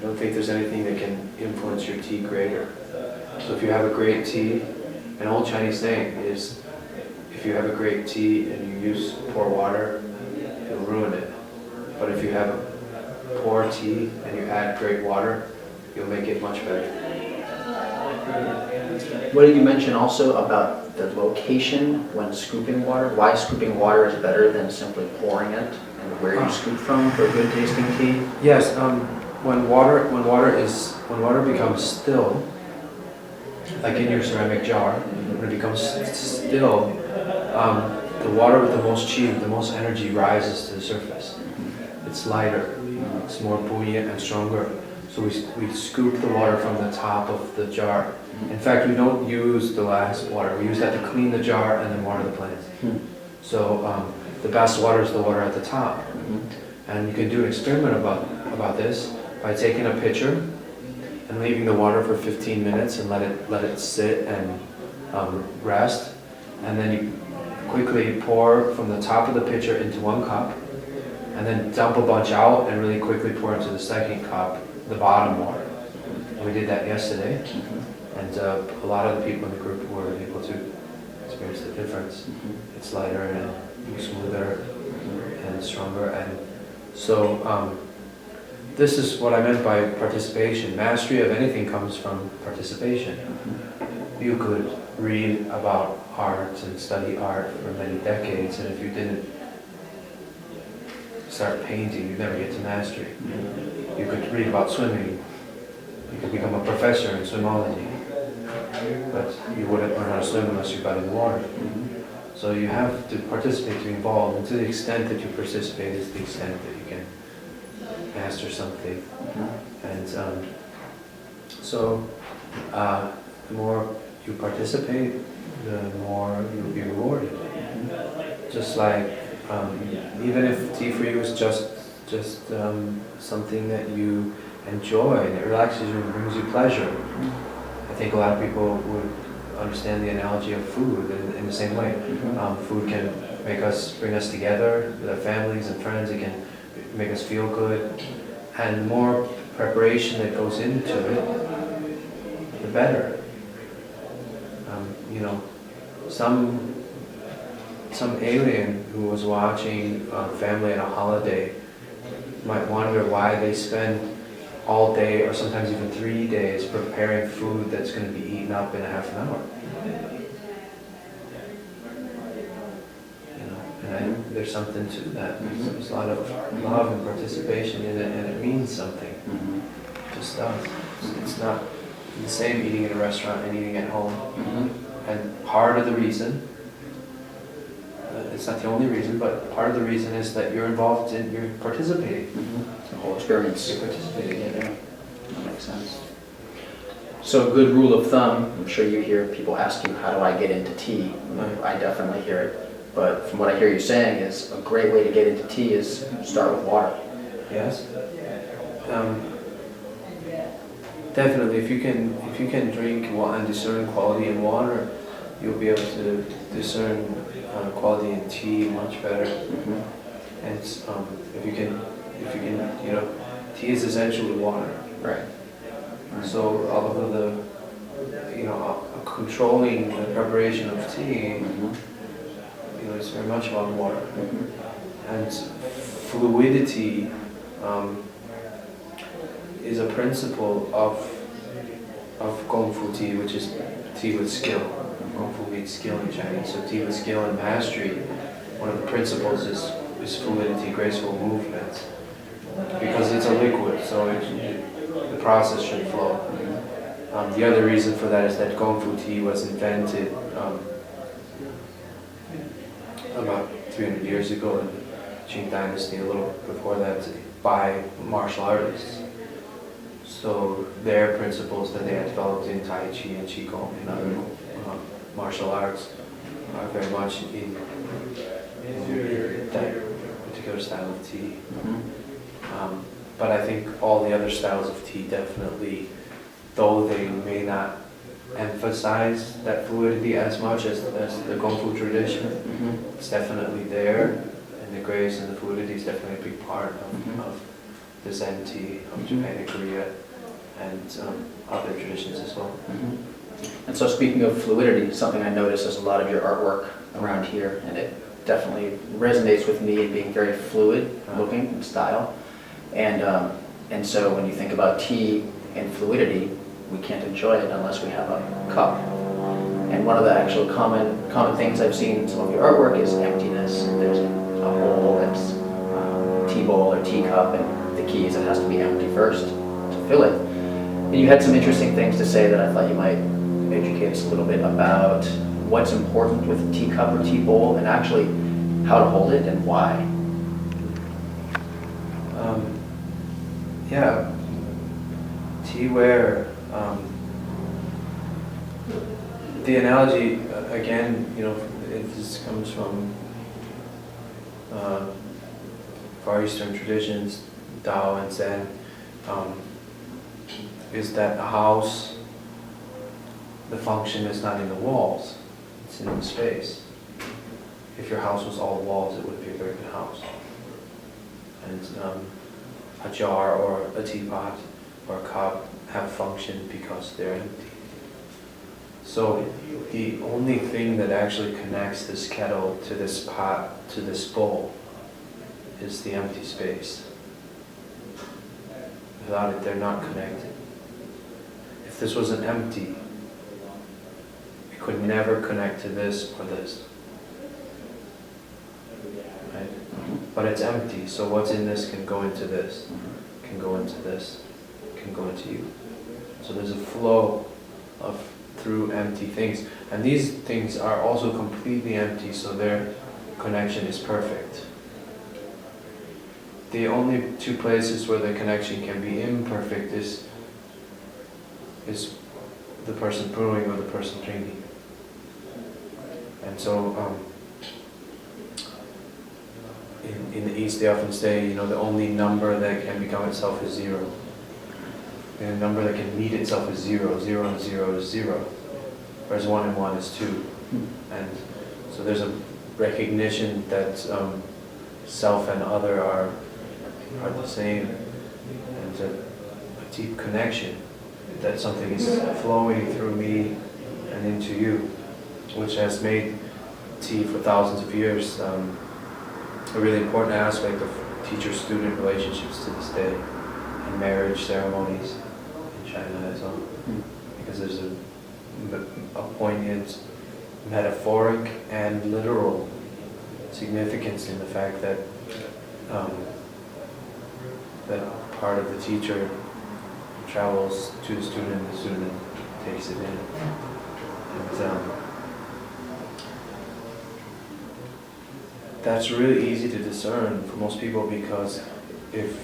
don't think there's anything that can influence your tea greater. So if you have a great tea, an old Chinese saying is, if you have a great tea and you use poor water, it'll ruin it. But if you have a poor tea and you add great water, you'll make it much better. What did you mention also about the location when scooping water? Why scooping water is better than simply pouring it, and where you scoop from for good tasting tea? Yes, when water becomes still, like in your ceramic jar, when it becomes still, the water with the most qi, the most energy rises to the surface. It's lighter, it's more buoyant and stronger. So we scoop the water from the top of the jar. In fact, we don't use the last water. We use that to clean the jar and then water the plants. So the best water is the water at the top. And you can do an experiment about this by taking a pitcher and leaving the water for 15 minutes and let it sit and rest. And then you quickly pour from the top of the pitcher into one cup, and then dump a bunch out and really quickly pour into the second cup, the bottom water. And we did that yesterday, and a lot of the people in the group were able to experience the difference. It's lighter and smoother and stronger. And so this is what I meant by participation. Mastery of anything comes from participation. You could read about art and study art for many decades, and if you didn't start painting, you'd never get to mastery. You could read about swimming, you could become a professor in swimology, but you wouldn't learn how to swim unless you got in the water. So you have to participate to be involved, and to the extent that you participate is the extent that you can master something. And so the more you participate, the more you'll be rewarded. Just like, even if tea for you is just something that you enjoy and it relaxes you and brings you pleasure, I think a lot of people would understand the analogy of food in the same way. Food can bring us together with our families and friends. It can make us feel good, and the more preparation that goes into it, the better. You know, some alien who was watching a family at a holiday might wonder why they spend all day or sometimes even 3 days preparing food that's going to be eaten up in a half an hour. You know, and there's something to that. There's a lot of love and participation in it, and it means something. It just does. It's not the same eating in a restaurant and eating at home. And part of the reason, it's not the only reason, but part of the reason is that you're involved in, you're participating. The whole experience. You're participating in it. That makes sense. So a good rule of thumb, I'm sure you hear people ask you, how do I get into tea? I definitely hear it. But from what I hear you saying is a great way to get into tea is start with water. Yes. Definitely, if you can drink and discern quality in water, you'll be able to discern quality in tea much better. And if you can, you know, tea is essentially water. Right. So all of the, you know, controlling the preparation of tea, you know, it's very much about water. And fluidity is a principle of Gong Fu tea, which is tea with skill. Gong Fu means skill in Chinese. So tea with skill and mastery, one of the principles is fluidity, graceful movement. Because it's a liquid, so the process should flow. The other reason for that is that Gong Fu tea was invented about 300 years ago in the Qing Dynasty, a little before that, by martial artists. So their principles that they had developed in Tai Chi and Qigong and other martial arts are very much in that particular style of tea. But I think all the other styles of tea definitely, though they may not emphasize that fluidity as much as the Gong Fu tradition, it's definitely there, and the grace and the fluidity is definitely a big part of the Zen tea of Japan and Korea, and other traditions as well. And so speaking of fluidity, something I notice is a lot of your artwork around here, and it definitely resonates with me in being very fluid looking in style. And so when you think about tea and fluidity, we can't enjoy it unless we have a cup. And one of the actual common things I've seen in some of your artwork is emptiness. There's a bowl that's tea bowl or teacup, and the key is it has to be empty first to fill it. And you had some interesting things to say that I thought you might educate us a little bit about what's important with a teacup or tea bowl, and actually how to hold it and why. Yeah, teaware. The analogy again, this comes from Far Eastern traditions, Tao and Zen. Is that a house? The function is not in the walls; it's in the space. If your house was all walls, it would be a very good house. And a jar or a teapot or a cup have function because they're empty. So the only thing that actually connects this kettle to this pot, to this bowl, is the empty space. Without it, they're not connected. If this wasn't empty, it could never connect to this or this. Right? But it's empty, so what's in this can go into this, can go into this, can go into you. So there's a flow of through empty things. And these things are also completely empty, so their connection is perfect. The only two places where the connection can be imperfect is the person brewing or the person drinking. And so in the East they often say, the only number that can become itself is zero. And a number that can meet itself is zero. 0 and 0 is 0. Whereas 1 and 1 is 2. And so there's a recognition that self and other are the same. And a deep connection that something is flowing through me and into you, which has made tea for thousands of years a really important aspect of teacher-student relationships to this day, and marriage ceremonies in China as well. Because there's a poignant metaphoric and literal significance in the fact that that part of the teacher travels to the student and the student takes it in. And that's really easy to discern for most people, because if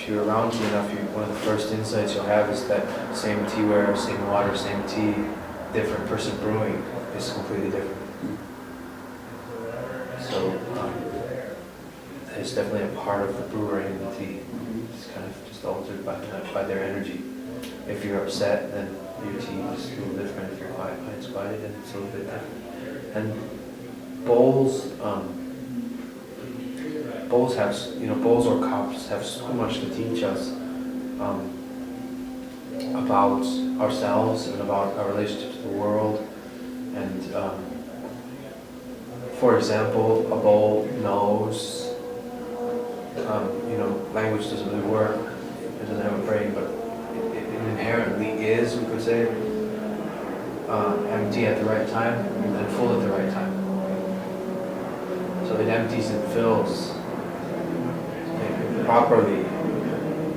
you're around tea enough, one of the first insights you'll have is that same teaware, same water, same tea, different person brewing is completely different. So it's definitely a part of the brewer in the tea. It's kind of just altered by their energy. If you're upset, then your tea is a little different. If you're quiet, then it's a little bit different. And bowls have, bowls or cups have so much to teach us about ourselves and about our relationship to the world. And for example, a bowl knows, language doesn't really work, it doesn't have a brain, but it inherently is, we could say, empty at the right time and full at the right time. So it empties and fills properly,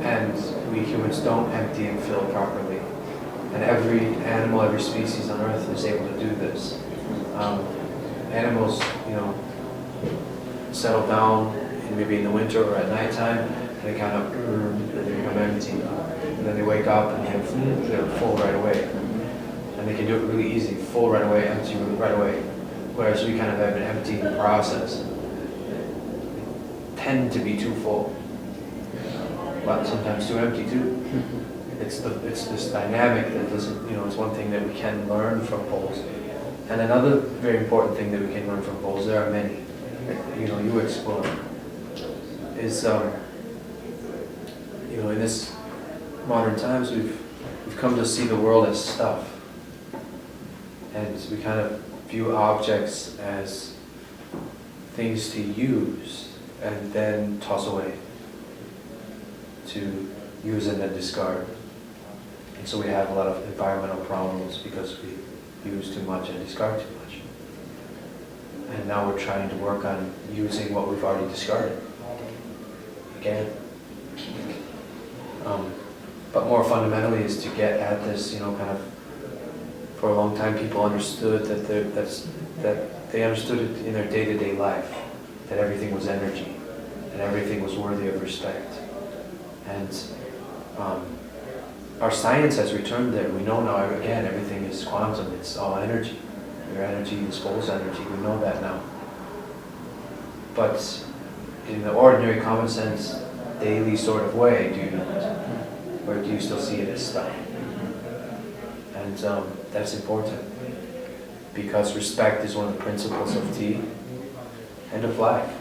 and we humans don't empty and fill properly. And every animal, every species on Earth is able to do this. Animals, settle down maybe in the winter or at nighttime, and they kind of they become empty. And then they wake up and they're full right away. And they can do it really easy, full right away, empty right away. Whereas we kind of have an emptying process. Tend to be too full, but sometimes too empty too. It's this dynamic that doesn't, it's one thing that we can learn from bowls. And another very important thing that we can learn from bowls, there are many, you explore, is you know, in this modern times, we've come to see the world as stuff. And we kind of view objects as things to use and then toss away, to use and then discard. And so we have a lot of environmental problems because we use too much and discard too much. And now we're trying to work on using what we've already discarded again. But more fundamentally is to get at this, you know, kind of, for a long time people understood that they understood it in their day-to-day life, that everything was energy and everything was worthy of respect. And our science has returned there. We know now, again, everything is quantum, it's all energy. Your energy is energy, we know that now. But in the ordinary, common sense, daily sort of way, do you know it? Or do you still see it as stuff? And that's important, because respect is one of the principles of tea and of life.